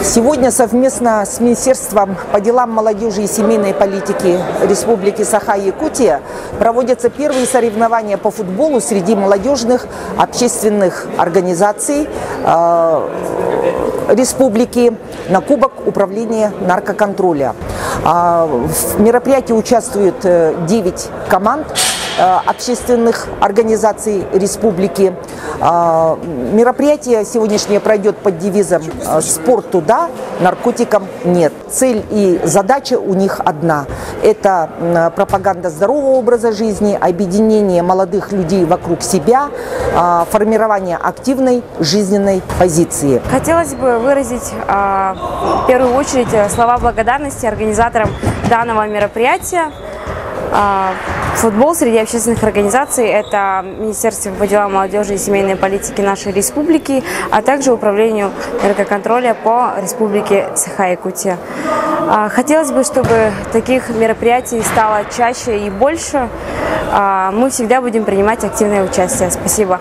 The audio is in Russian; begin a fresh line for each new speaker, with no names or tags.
Сегодня совместно с Министерством по делам молодежи и семейной политики Республики Саха-Якутия проводятся первые соревнования по футболу среди молодежных общественных организаций республики на Кубок управления наркоконтроля. В мероприятии участвуют 9 команд общественных организаций республики. Мероприятие сегодняшнее пройдет под девизом «Спорту да, наркотикам нет». Цель и задача у них одна – это пропаганда здорового образа жизни, объединение молодых людей вокруг себя, формирование активной жизненной позиции.
Хотелось бы выразить в первую очередь слова благодарности организаторам данного мероприятия. Футбол среди общественных организаций – это Министерство по делам молодежи и семейной политики нашей республики, а также Управлению наркоконтроля по Республике Саха-Якутия. Хотелось бы, чтобы таких мероприятий стало чаще и больше. Мы всегда будем принимать активное участие. Спасибо.